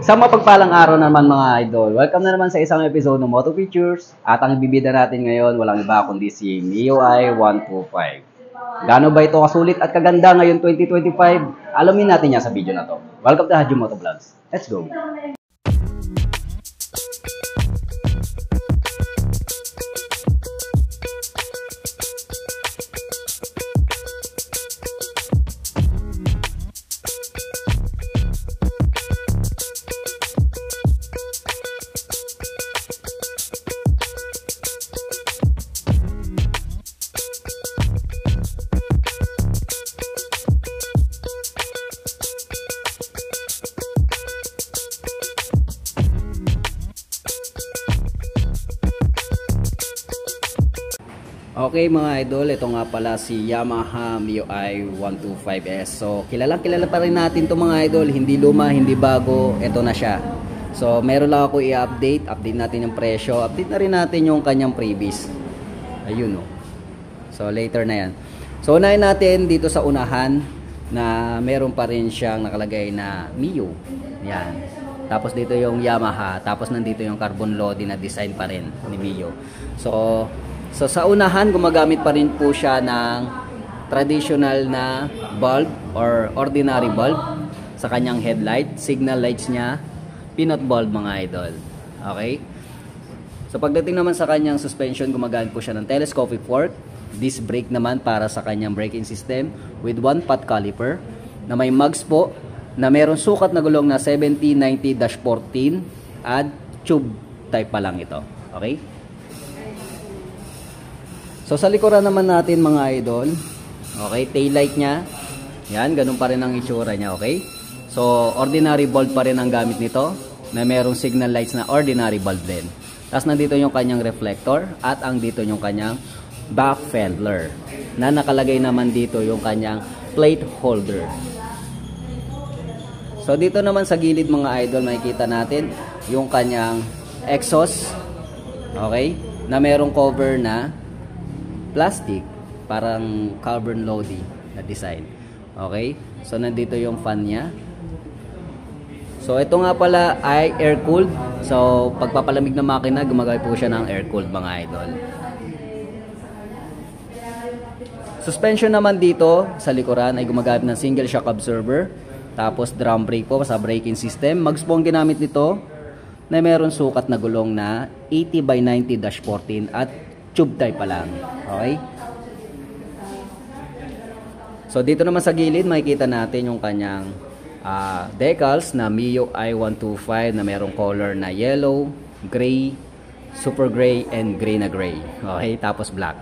Isang mapagpalang araw naman mga idol. Welcome na naman sa isang episode ng Moto Features. At ang ibibida natin ngayon, walang iba kundi si MIUI 125. Gaano ba ito kasulit at kaganda ngayon 2025? Alamin natin yan sa video na to. Welcome to Hajun Moto Vlogs. Let's go! Okay mga idol, ito nga pala si Yamaha MIUI 125S. So kilala pa rin natin to mga idol, hindi luma, hindi bago, ito na siya. So meron lang ako i-update, update natin yung presyo, update na rin natin yung kanyang previous. Ayun o. So later na yan. So unahin natin dito sa unahan na meron pa rin siyang nakalagay na MIU. Yan. Tapos dito yung Yamaha, tapos nandito yung carbon loading na design pa rin ni MIU. So sa unahan, gumagamit pa rin po siya ng traditional na bulb or ordinary bulb sa kanyang headlight. Signal lights niya, peanut bulb mga idol. Okay? So pagdating naman sa kanyang suspension, gumagamit po siya ng telescopic fork. Disc brake naman para sa kanyang braking system with 1-pot caliper na may mags po na meron sukat na gulong na 7090-14 at tube type pa lang ito. Okay? So sa likuran naman natin mga idol, okay, tail light niya, yan, ganun pa rin ang itsura niya, okay? So ordinary bulb pa rin ang gamit nito, na merong signal lights na ordinary bulb din. Tapos nandito yung kanyang reflector at ang dito yung kanyang back fendler, na nakalagay naman dito yung kanyang plate holder. So dito naman sa gilid mga idol, makikita natin yung kanyang exhaust, okay, na merong cover na plastic, parang carbon loading na design. Okay? So nandito yung fan niya. So ito nga pala ay air cooled. So pagpapalamig ng makina, gumagamit po siya ng air cooled mga idol. Suspension naman dito sa likuran ay gumagamit ng single shock absorber. Tapos drum brake po sa braking system. Mags po ang ginamit nito na meron sukat na gulong na 80/90-14 at tube type pa lang. Okay? So dito naman sa gilid makikita natin yung kanyang decals na MIUI 125 na merong color na yellow, gray, super gray, and gray na gray. Okay? Tapos black.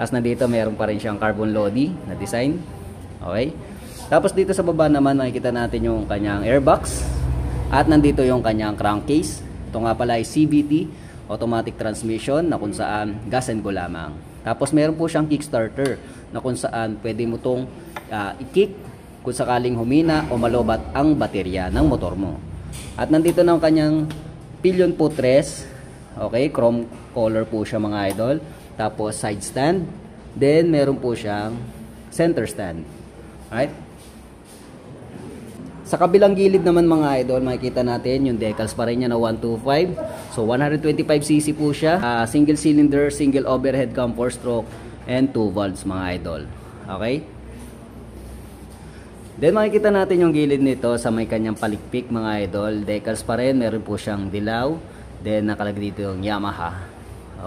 Tapos nandito meron pa rin siyang carbon loading na design. Okay? Tapos dito sa baba naman makikita natin yung kanyang airbox at nandito yung kanyang crankcase. Ito nga pala ay CVT, automatic transmission, na kung saan gas and go lamang. Tapos meron po siyang kickstarter na kung saan pwede mo itong i-kick kung sakaling humina o malobat ang baterya ng motor mo. At nandito na ang kanyang pillion footrest. Okay, chrome color po siya mga idol. Tapos side stand. Then meron po siyang center stand. Alright? Sa kabilang gilid naman mga idol, makikita natin yung decals pa rin niya na 125. So 125cc po siya. Single cylinder, single overhead cam 4-stroke, and 2 valves mga idol. Okay? Then makikita natin yung gilid nito sa may kanyang palikpik mga idol. Decals pa rin, meron po siyang dilaw. Then nakalagay dito yung Yamaha.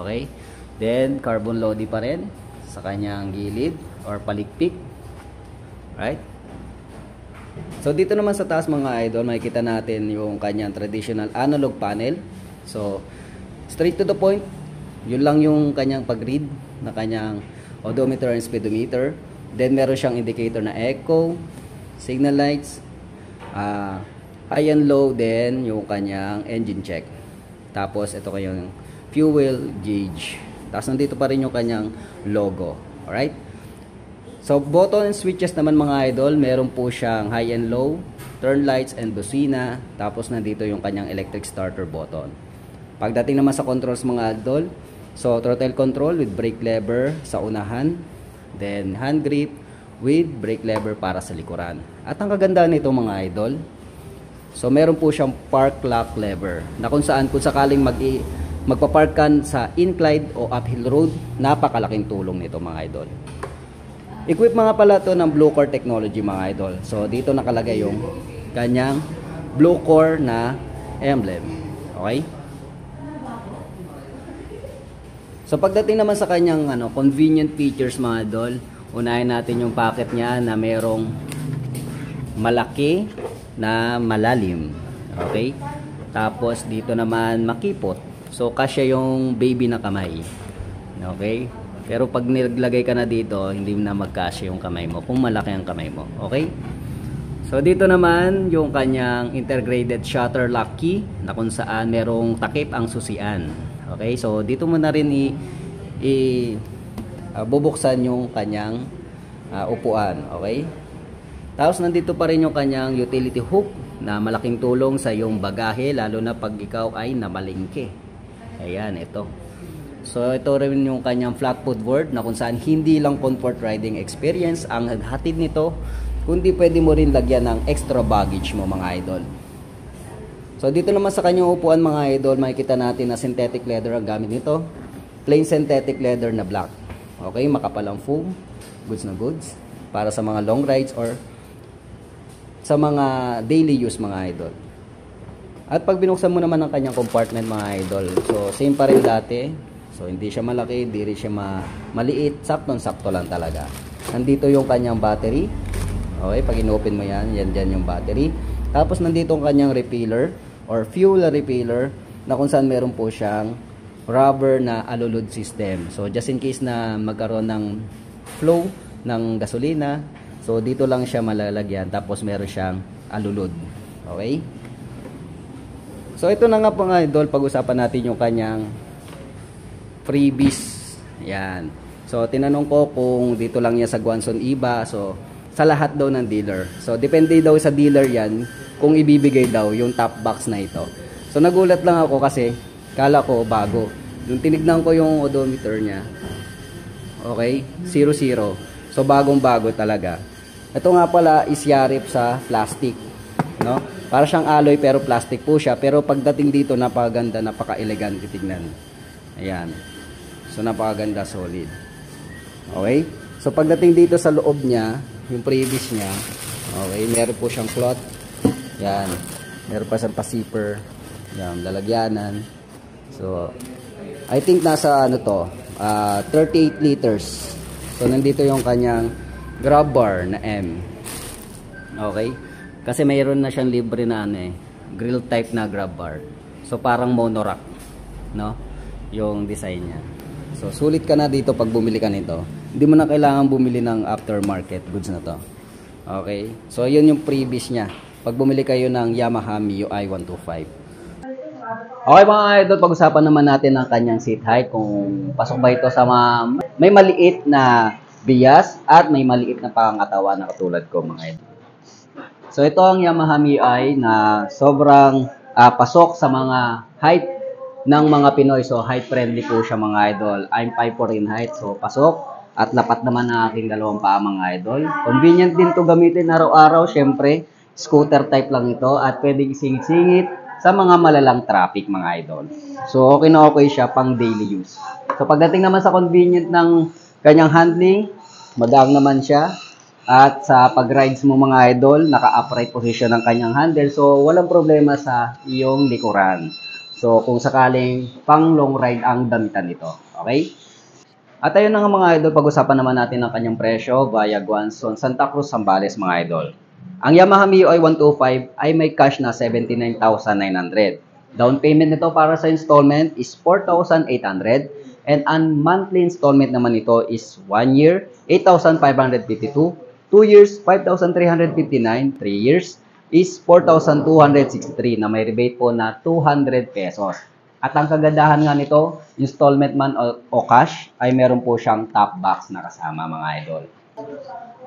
Okay? Then carbon loading pa rin sa kanyang gilid or palikpik. Right? So dito naman sa taas mga idol, makikita natin yung kanyang traditional analog panel. So straight to the point, yun lang yung kanyang pag-read na kanyang odometer and speedometer. Then meron siyang indicator na echo, signal lights, high and low, then yung kanyang engine check. Tapos ito kayong fuel gauge. Tapos nandito pa rin yung kanyang logo. Alright? So button and switches naman mga idol, meron po siyang high and low, turn lights and busina. Tapos nandito yung kanyang electric starter button. Pagdating naman sa controls mga idol, so throttle control with brake lever sa unahan, then hand grip with brake lever para sa likuran. At ang kagandahan nito mga idol, So meron po siyang park lock lever na kung saan kung sakaling magpa-park ka sa incline o uphill road, napakalaking tulong nito mga idol. Equip mga pala to ng Blue Core technology mga idol. So dito nakalagay yung kanyang Blue Core na emblem. Okay? So pagdating naman sa kanyang convenient features mga idol, unahin natin yung packet niya na merong malaki na malalim. Okay? Tapos dito naman makipot. So kasya yung baby na kamay. Okay? Pero pag nilagay ka na dito, hindi na magkasya yung kamay mo kung malaki ang kamay mo. Okay? So dito naman yung kanyang integrated shutter lock key na kung saan merong takip ang susian. Okay? So dito mo na rin bubuksan yung kanyang upuan. Okay? Tapos nandito pa rin yung kanyang utility hook na malaking tulong sa iyong bagahe lalo na pag ikaw ay namalingke. Ayan, ito. So ito rin yung kanyang flat footboard na kung saan hindi lang comfort riding experience ang naghatid nito, kundi pwede mo rin lagyan ng extra baggage mo mga idol. So dito naman sa kanyang upuan mga idol, makikita natin na synthetic leather ang gamit nito. Plain synthetic leather na black. Okay, makapalang foam, goods na goods para sa mga long rides or sa mga daily use mga idol. At pag binuksan mo naman ang kanyang compartment mga idol, so same pa rin dati. So hindi siya malaki, hindi rin siya maliit, saktong-sakto lang talaga. Nandito yung kanyang battery. Okay, pag inopen mo yan, yan yung battery. Tapos nandito ang kanyang refiller or fuel refiller na kung saan meron po siyang rubber na alulod system. So just in case na magkaroon ng flow ng gasolina, so dito lang siya malalagyan, tapos meron siyang alulod. Okay? So ito na nga po nga idol, pag-usapan natin yung kanyang freebies. Yan. So tinanong ko kung dito lang niya sa Guanzon Iba. So sa lahat daw ng dealer. So depende daw sa dealer yan kung ibibigay daw yung top box na ito. So nagulat lang ako kasi kala ko bago. Nung tinignan ko yung odometer niya, okay, 00. So bagong bago talaga. Ito nga pala is yarip sa plastic, no? Para siyang alloy pero plastic po siya, pero pagdating dito napakaganda, napaka-elegant tingnan. Ayan. So napakaganda, solid. Okay? So pagdating dito sa loob niya, yung previous niya, okay, meron po siyang cloth. Yan. Meron pa siyang pa-zipper. Yan, lalagyanan. So I think nasa 38 liters. So nandito yung kanyang grab bar na M. Okay? Kasi mayroon na siyang libre na grill type na grab bar. So parang monorack, no? Yung design niya. So sulit ka na dito pag bumili ka nito. Hindi mo na kailangan bumili ng aftermarket goods na to. Okay? So yun yung previous niya. Pag bumili kayo ng Yamaha MIUI 125. Okay mga idol, pag-usapan naman natin ang kanyang seat height. Kung pasok ba ito sa may maliit na bias at may maliit na pangangatawan na katulad ko mga idol. So ito ang Yamaha MIUI na sobrang pasok sa mga height ng mga Pinoy. So height friendly po siya mga idol. I'm 5'4" in height, so pasok at lapat naman ang aking dalawang paa mga idol. Convenient din to gamitin araw-araw, syempre scooter type lang ito at pwedeng singit-singit sa mga malalang traffic mga idol. So okay na okay siya pang daily use. So pagdating naman sa convenient ng kanyang handling, magaang naman siya. At sa pag-rides mo mga idol, naka-upright position ang kanyang handle. So walang problema sa iyong likuran. So kung sakaling pang long ride ang damitan nito. Okay? At ayun na nga mga idol, pag-usapan naman natin ang kanyang presyo via Guanzon, Santa Cruz, Zambales mga idol. Ang Yamaha MIUI 125 ay may cash na 79,900. Down payment nito para sa installment is 4,800 and ang monthly installment naman nito is 1 year, 8,552, 2 years, 5,359, 3 years is 4,263 na may rebate po na 200 pesos. At ang kagandahan nga nito, installment man o cash, ay meron po siyang top box na kasama mga idol.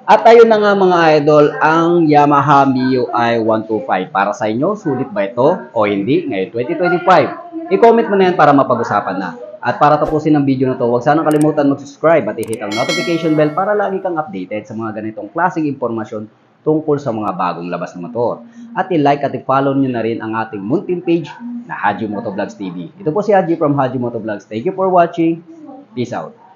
At ayun na nga mga idol, ang Yamaha MIUI 125. Para sa inyo, sulit ba ito o hindi ngayon 2025? I-comment mo na yan para mapag-usapan na. At para tapusin ang video na to, huwag sanang kalimutan mag-subscribe at i-hit ang notification bell para lagi kang updated sa mga ganitong klaseng impormasyon tungkol sa mga bagong labas na motor. At i-like at i-follow nyo na rin ang ating munting page na Haji Motovlogs TV. Ito po si Haji from Haji Motovlogs. Thank you for watching. Peace out.